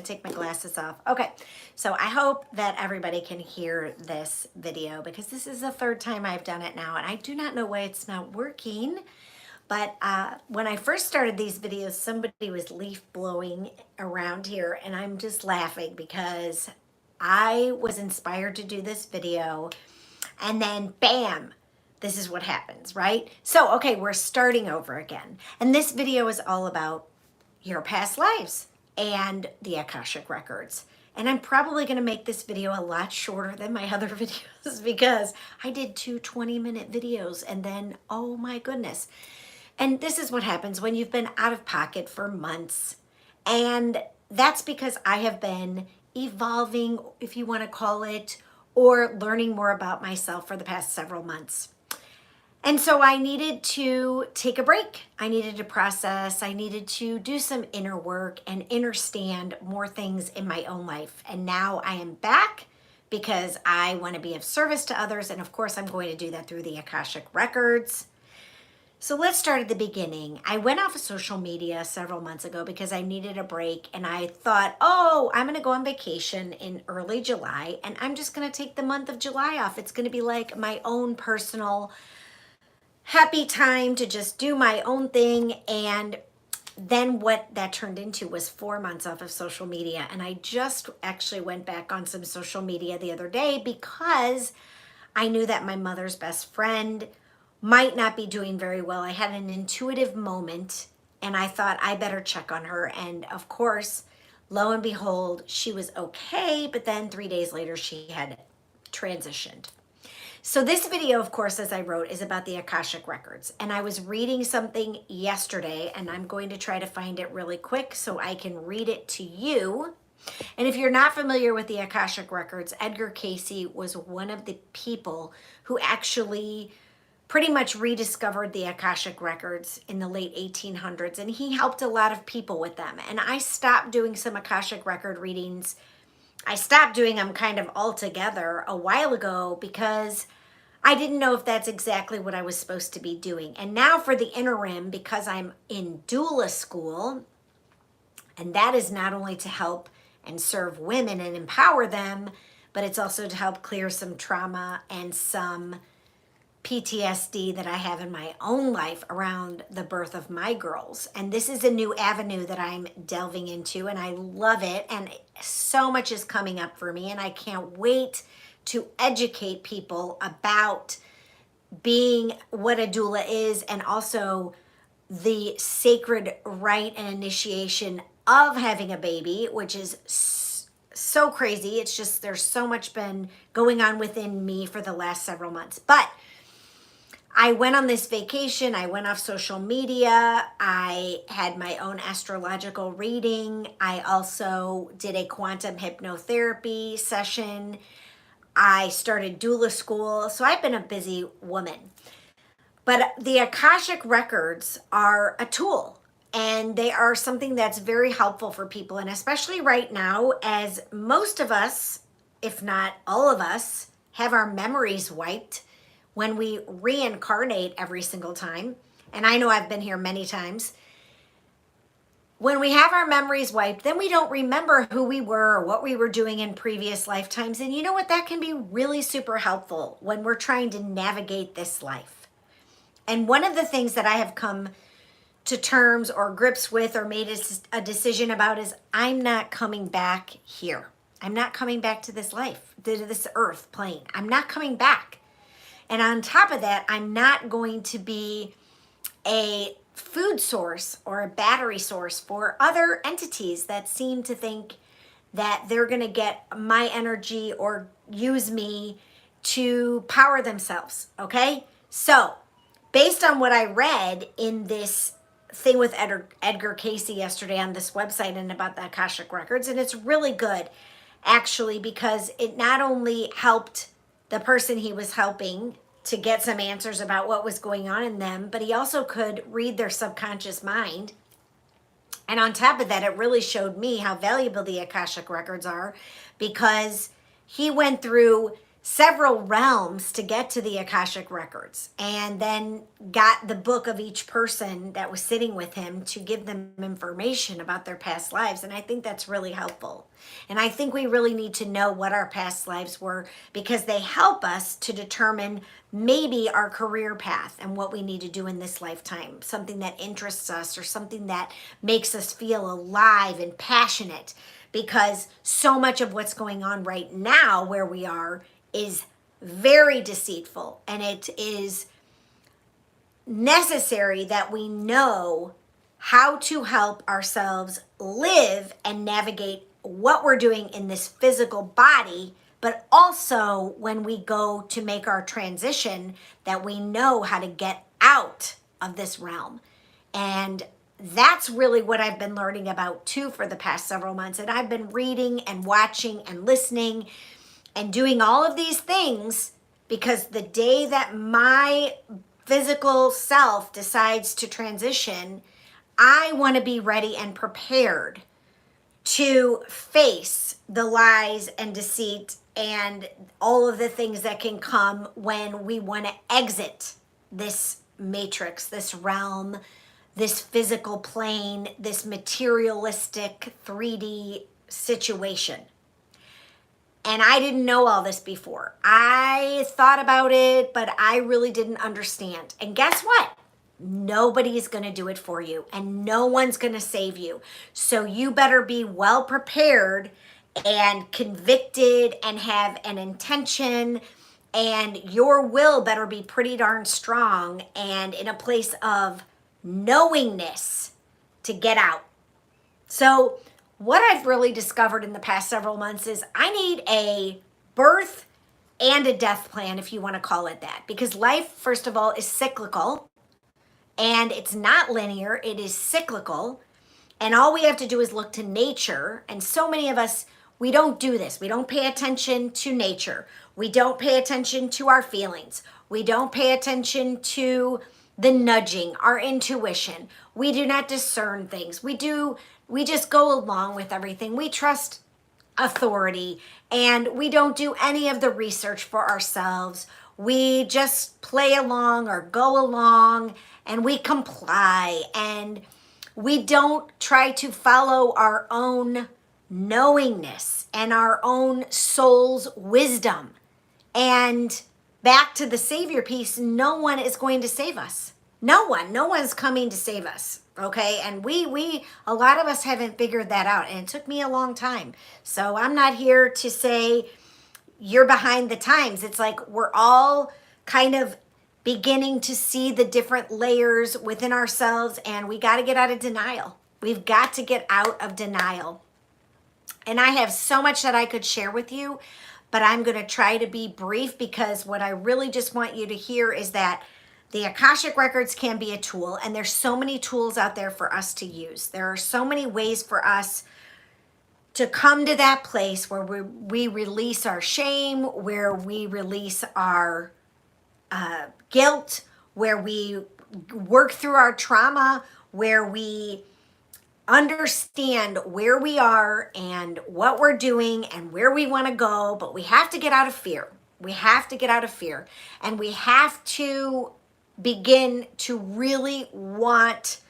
take my glasses off. Okay, so I hope that everybody can hear this video because this is the third time I've done it now, and I do not know why it's not working. But when I first started these videos, somebody was leaf blowing around here, and I'm just laughing because I was inspired to do this video, and then bam, this is what happens, right? So, okay, we're starting over again. And this video is all about your past lives and the Akashic Records. And I'm probably going to make this video a lot shorter than my other videos because I did two 20-minute videos and then, oh my goodness. And this is what happens when you've been out of pocket for months. And that's because I have been evolving, if you want to call it, or learning more about myself for the past several months. And so I needed to take a break. I needed to process. I needed to do some inner work and understand more things in my own life. And now I am back because I want to be of service to others. And of course, I'm going to do that through the Akashic Records. So let's start at the beginning. I went off of social media several months ago because I needed a break, and I thought, oh, I'm gonna go on vacation in early July, and I'm just gonna take the month of July off. It's gonna be like my own personal happy time to just do my own thing. And then what that turned into was 4 months off of social media. And I just actually went back on some social media the other day because I knew that my mother's best friend might not be doing very well. I had an intuitive moment and I thought I better check on her. And of course, lo and behold, she was okay. But then 3 days later, she had transitioned. So this video, of course, as I wrote, is about the Akashic Records. And I was reading something yesterday, and I'm going to try to find it really quick so I can read it to you. And if you're not familiar with the Akashic Records, Edgar Cayce was one of the people who actually pretty much rediscovered the Akashic Records in the late 1800s, and he helped a lot of people with them. And I stopped doing some Akashic Record readings. I stopped doing them kind of altogether a while ago because I didn't know if that's exactly what I was supposed to be doing. And now for the interim, because I'm in doula school, and that is not only to help and serve women and empower them, but it's also to help clear some trauma and some PTSD that I have in my own life around the birth of my girls. And this is a new avenue that I'm delving into, and I love it. And so much is coming up for me, and I can't wait to educate people about being what a doula is, and also the sacred rite and initiation of having a baby, which is so crazy. It's just, there's so much been going on within me for the last several months. But I went on this vacation. I went off social media. I had my own astrological reading. I also did a quantum hypnotherapy session. I started doula school. So I've been a busy woman. But the Akashic Records are a tool, and they are something that's very helpful for people. And especially right now, as most of us, if not all of us, have our memories wiped when we reincarnate every single time. And I know I've been here many times. When we have our memories wiped, then we don't remember who we were or what we were doing in previous lifetimes. And you know what? That can be really super helpful when we're trying to navigate this life. And one of the things that I have come to terms or grips with or made a decision about is I'm not coming back here. I'm not coming back to this life, to this earth plane. I'm not coming back. And on top of that, I'm not going to be a food source or a battery source for other entities that seem to think that they're going to get my energy or use me to power themselves, okay? So, based on what I read in this thing with Edgar Cayce yesterday on this website and about the Akashic Records, and it's really good, actually, because it not only helped the person he was helping to get some answers about what was going on in them, but he also could read their subconscious mind. And on top of that, it really showed me how valuable the Akashic Records are, because he went through several realms to get to the Akashic Records, and then got the book of each person that was sitting with him to give them information about their past lives. And I think that's really helpful. And I think we really need to know what our past lives were, because they help us to determine maybe our career path and what we need to do in this lifetime, something that interests us or something that makes us feel alive and passionate. Because so much of what's going on right now where we are is very deceitful, and it is necessary that we know how to help ourselves live and navigate what we're doing in this physical body, but also when we go to make our transition, that we know how to get out of this realm. And that's really what I've been learning about too for the past several months. And I've been reading and watching and listening and doing all of these things, because the day that my physical self decides to transition, I want to be ready and prepared to face the lies and deceit and all of the things that can come when we want to exit this matrix, this realm, this physical plane, this materialistic 3D situation. And I didn't know all this before. I thought about it, but I really didn't understand. And guess what? Nobody's going to do it for you, and no one's going to save you. So you better be well prepared and convicted and have an intention, and your will better be pretty darn strong and in a place of knowingness to get out. So what I've really discovered in the past several months is I need a birth and a death plan, if you want to call it that, because life, first of all, is cyclical, and it's not linear. It is cyclical, and all we have to do is look to nature. And so many of us, we don't do this. We don't pay attention to nature. We don't pay attention to our feelings. We don't pay attention to the nudging, our intuition. We do not discern things. We just go along with everything. We trust authority, and we don't do any of the research for ourselves. We just play along or go along, and we comply, and we don't try to follow our own knowingness and our own soul's wisdom. And back to the Savior piece, no one is going to save us. No one's coming to save us. Okay. And a lot of us haven't figured that out. And it took me a long time. So I'm not here to say you're behind the times. It's like we're all kind of beginning to see the different layers within ourselves, and we got to get out of denial. We've got to get out of denial. And I have so much that I could share with you, but I'm going to try to be brief, because what I really just want you to hear is that the Akashic Records can be a tool, and there's so many tools out there for us to use. There are so many ways for us to come to that place where we release our shame, where we release our guilt, where we work through our trauma, where we understand where we are and what we're doing and where we want to go. But we have to get out of fear. We have to get out of fear, and we have to begin to really want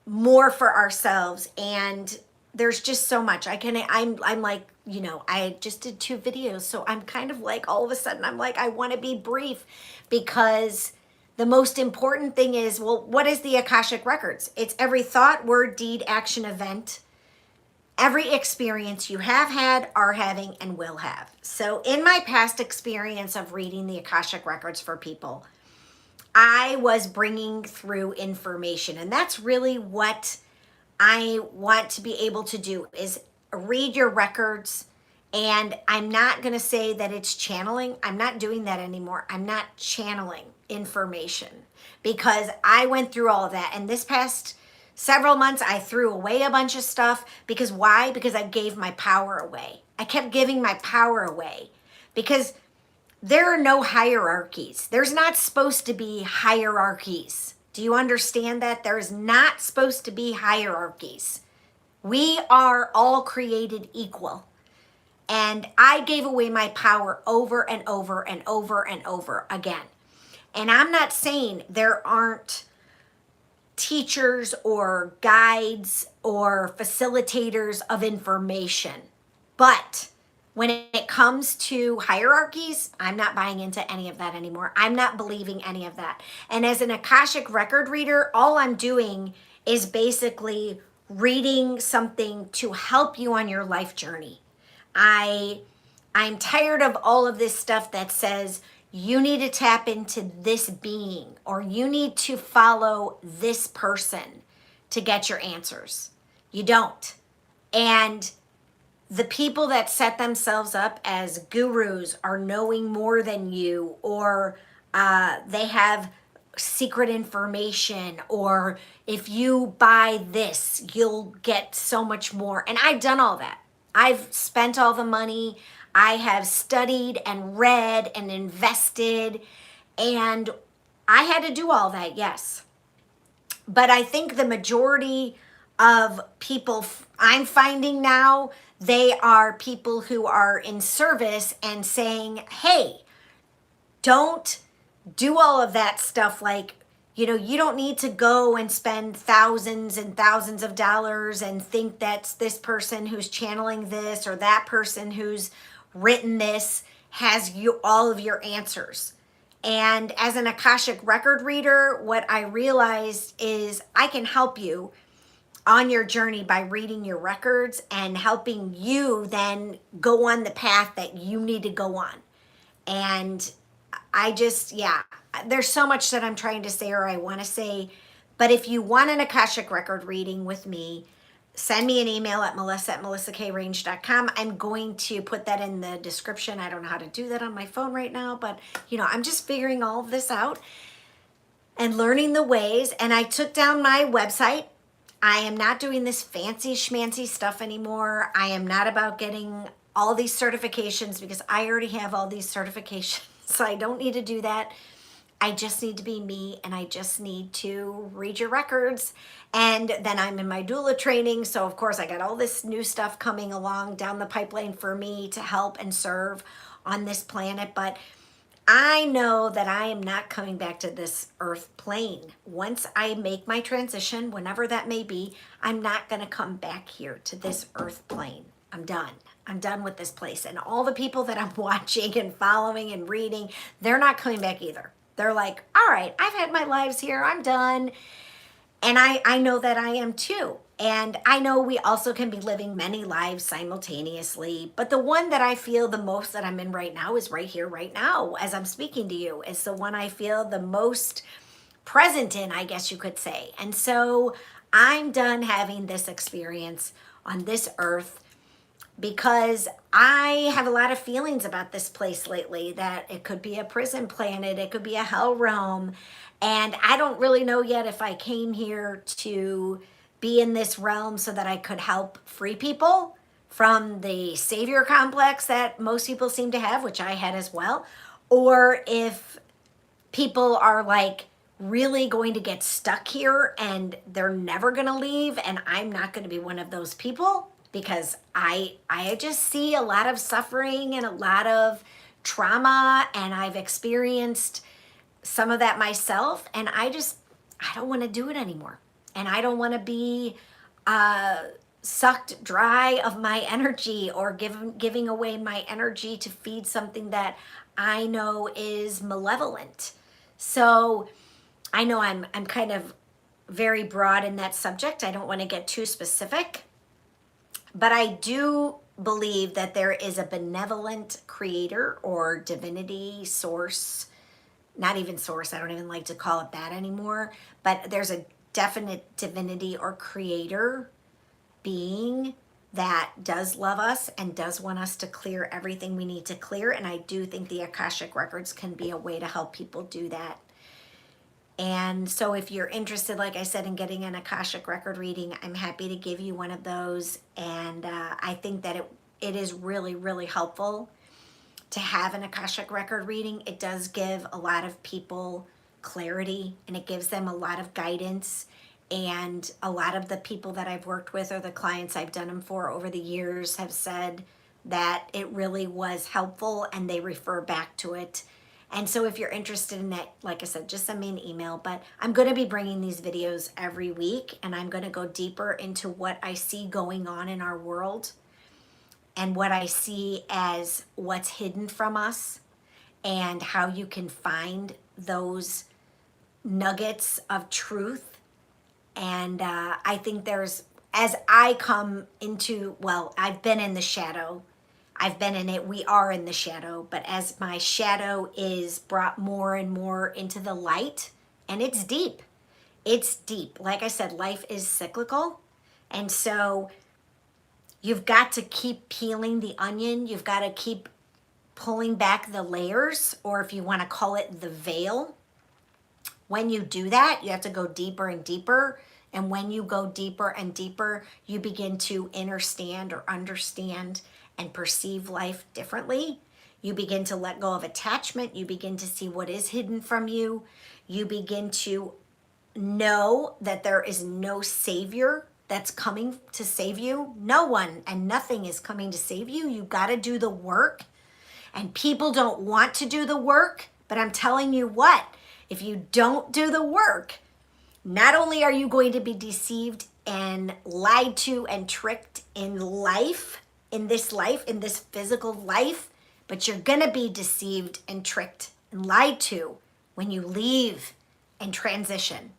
more for ourselves. And there's just so much I'm like, I just did 2 videos, so I'm kind of like, all of a sudden I'm like, I want to be brief, because the most important thing is, well, what is the Akashic Records? It's every thought, word, deed, action, event, every experience you have had, are having, and will have. So in my past experience of reading the Akashic Records for people, I was bringing through information, and that's really what I want to be able to do, is read your records. And I'm not going to say that it's channeling. I'm not doing that anymore. I'm not channeling information, because I went through all of that. And this past several months, I threw away a bunch of stuff. Because why? Because I gave my power away. I kept giving my power away, because there are no hierarchies. There's not supposed to be hierarchies. Do you understand that? There's not supposed to be hierarchies. We are all created equal. And I gave away my power over and over and over and over again. And I'm not saying there aren't teachers or guides or facilitators of information, but when it comes to hierarchies, I'm not buying into any of that anymore. I'm not believing any of that. And as an Akashic record reader, all I'm doing is basically reading something to help you on your life journey. I'm tired of all of this stuff that says you need to tap into this being or you need to follow this person to get your answers. You don't. And the people that set themselves up as gurus are knowing more than you, or they have secret information, or if you buy this, you'll get so much more. And I've done all that. I've spent all the money. I have studied and read and invested, and I had to do all that, yes. But I think the majority of people I'm finding now, they are people who are in service and saying, hey, don't do all of that stuff. Like, you know, you don't need to go and spend thousands and thousands of dollars and think that's this person who's channeling this or that person who's written this has you all of your answers. And as an Akashic record reader, what I realized is I can help you on your journey by reading your records and helping you then go on the path that you need to go on. And I just, yeah, there's so much that I'm trying to say or I want to say. But if you want an Akashic record reading with me, send me an email at melissa@melissakrange.com. I'm going to put that in the description. I don't know how to do that on my phone right now, but you know, I'm just figuring all of this out and learning the ways. And I took down my website. I am not doing this fancy schmancy stuff anymore. I am not about getting all these certifications because I already have all these certifications. So I don't need to do that. I just need to be me, and I just need to read your records. And then I'm in my doula training. So of course I got all this new stuff coming along down the pipeline for me to help and serve on this planet. But I know that I am not coming back to this earth plane. Once I make my transition, whenever that may be, I'm not going to come back here to this earth plane. I'm done. I'm done with this place. And all the people that I'm watching and following and reading, they're not coming back either. They're like, all right, I've had my lives here. I'm done. And I know that I am too. And I know we also can be living many lives simultaneously. But the one that I feel the most that I'm in right now is right here, right now, as I'm speaking to you, is the one I feel the most present in, I guess you could say. And so I'm done having this experience on this earth because I have a lot of feelings about this place lately, that it could be a prison planet, it could be a hell realm. And I don't really know yet if I came here to be in this realm so that I could help free people from the savior complex that most people seem to have, which I had as well, or if people are like really going to get stuck here and they're never going to leave, and I'm not going to be one of those people, because I just see a lot of suffering and a lot of trauma, and I've experienced some of that myself, and I don't want to do it anymore. And I don't want to be sucked dry of my energy or giving away my energy to feed something that I know is malevolent. So I know I'm kind of very broad in that subject. I don't want to get too specific, but I do believe that there is a benevolent creator or divinity source. Not even source, I don't even like to call it that anymore, but there's a definite divinity or creator being that does love us and does want us to clear everything we need to clear. And I do think the Akashic Records can be a way to help people do that. And so if you're interested, like I said, in getting an Akashic record reading, I'm happy to give you one of those. And I think that it is really, really helpful to have an Akashic record reading. It does give a lot of people clarity, and it gives them a lot of guidance. And a lot of the people that I've worked with or the clients I've done them for over the years have said that it really was helpful and they refer back to it. And so if you're interested in that, like I said, just send me an email. But I'm going to be bringing these videos every week, and I'm going to go deeper into what I see going on in our world and what I see as what's hidden from us and how you can find those nuggets of truth. And I think there's, as I come into, well, I've been in the shadow. I've been in it. We are in the shadow. But as my shadow is brought more and more into the light, and it's deep. It's deep. Like I said, life is cyclical. And so you've got to keep peeling the onion. You've got to keep pulling back the layers, or if you want to call it the veil. When you do that, you have to go deeper and deeper. And when you go deeper and deeper, you begin to understand and perceive life differently. You begin to let go of attachment. You begin to see what is hidden from you. You begin to know that there is no savior that's coming to save you. No one and nothing is coming to save you. You got to do the work. And people don't want to do the work. But I'm telling you what, if you don't do the work, not only are you going to be deceived and lied to and tricked in life, in this physical life, but you're going to be deceived and tricked and lied to when you leave and transition.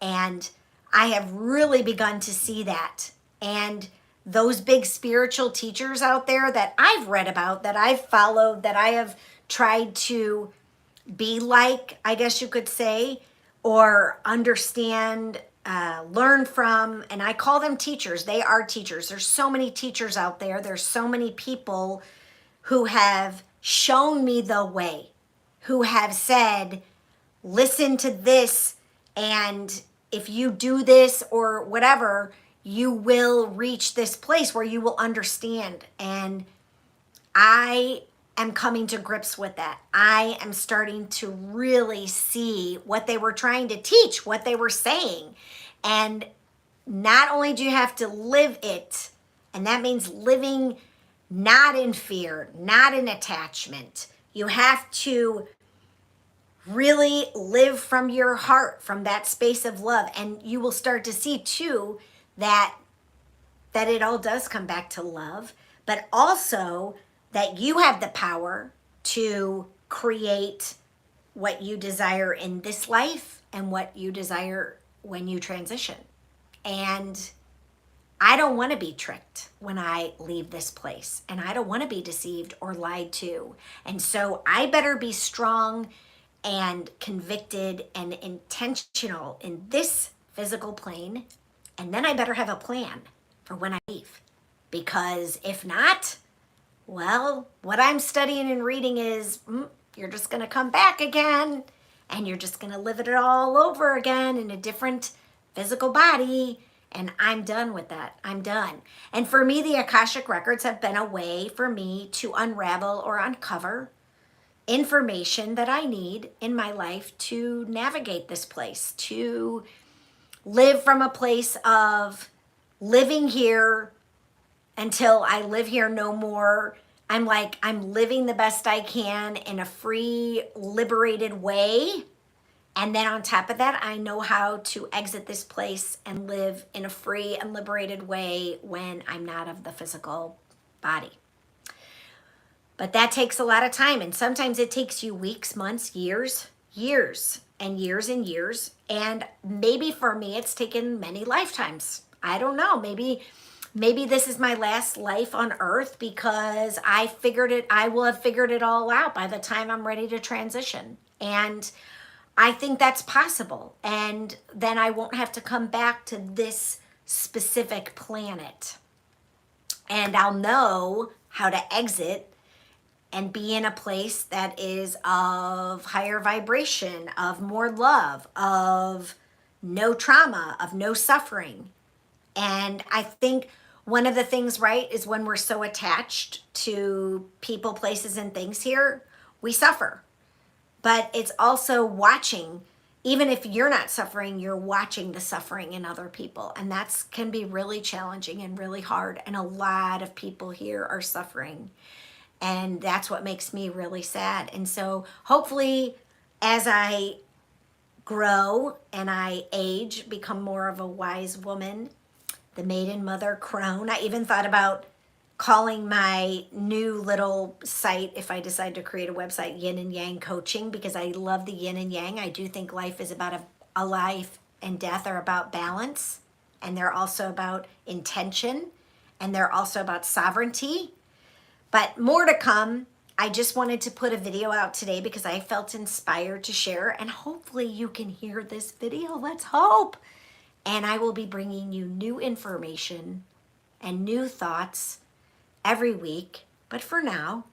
And I have really begun to see that. And those big spiritual teachers out there that I've read about, that I've followed, that I have tried to be like, I guess you could say, or understand, learn from, and I call them teachers. They are teachers. There's so many teachers out there. There's so many people who have shown me the way, who have said, listen to this, and if you do this or whatever, you will reach this place where you will understand. And I am coming to grips with that. I am starting to really see what they were trying to teach, what they were saying. And not only do you have to live it, and that means living not in fear, not in attachment. You have to really live from your heart, from that space of love. And you will start to see too that it all does come back to love, but also that you have the power to create what you desire in this life and what you desire when you transition. And I don't want to be tricked when I leave this place, and I don't want to be deceived or lied to. And so I better be strong and convicted and intentional in this physical plane. And then I better have a plan for when I leave. Because if not, well, what I'm studying and reading is you're just going to come back again, and you're just going to live it all over again in a different physical body. And I'm done with that. I'm done. And for me, the Akashic Records have been a way for me to unravel or uncover information that I need in my life to navigate this place, to live from a place of living here until I live here no more. I'm living the best I can in a free, liberated way. And then on top of that, I know how to exit this place and live in a free and liberated way when I'm not of the physical body. But that takes a lot of time. And sometimes it takes you weeks, months, years and years and years. And maybe for me, it's taken many lifetimes. I don't know. Maybe this is my last life on earth because I will have figured it all out by the time I'm ready to transition. And I think that's possible. And then I won't have to come back to this specific planet. And I'll know how to exit and be in a place that is of higher vibration, of more love, of no trauma, of no suffering. And I think one of the things, right, is when we're so attached to people, places, and things here, we suffer. But it's also watching, even if you're not suffering, you're watching the suffering in other people. And that's can be really challenging and really hard. And a lot of people here are suffering. And that's what makes me really sad. And so hopefully, as I grow and I age, become more of a wise woman, the maiden mother crone. I even thought about calling my new little site, if I decide to create a website, Yin and Yang Coaching, because I love the yin and yang. I do think life is about a life and death are about balance, and they're also about intention, and they're also about sovereignty. But more to come. I just wanted to put a video out today because I felt inspired to share, and hopefully you can hear this video. Let's hope. And I will be bringing you new information and new thoughts every week. But for now,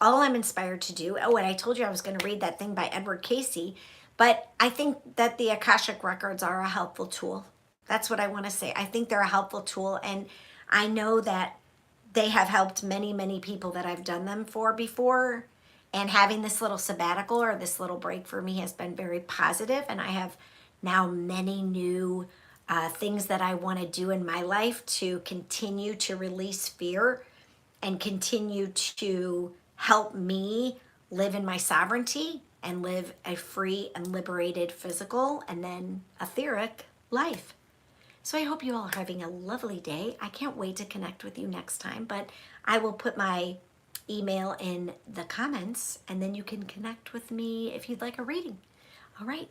all I'm inspired to do, oh, and I told you I was going to read that thing by Edward Casey, but I think that the Akashic Records are a helpful tool. That's what I want to say. I think they're a helpful tool, and I know that they have helped many, many people that I've done them for before. And having this little sabbatical or this little break for me has been very positive, and I have now many new things that I want to do in my life to continue to release fear and continue to help me live in my sovereignty and live a free and liberated physical and then etheric life. So I hope you all are having a lovely day. I can't wait to connect with you next time, but I will put my email in the comments and then you can connect with me if you'd like a reading. All right.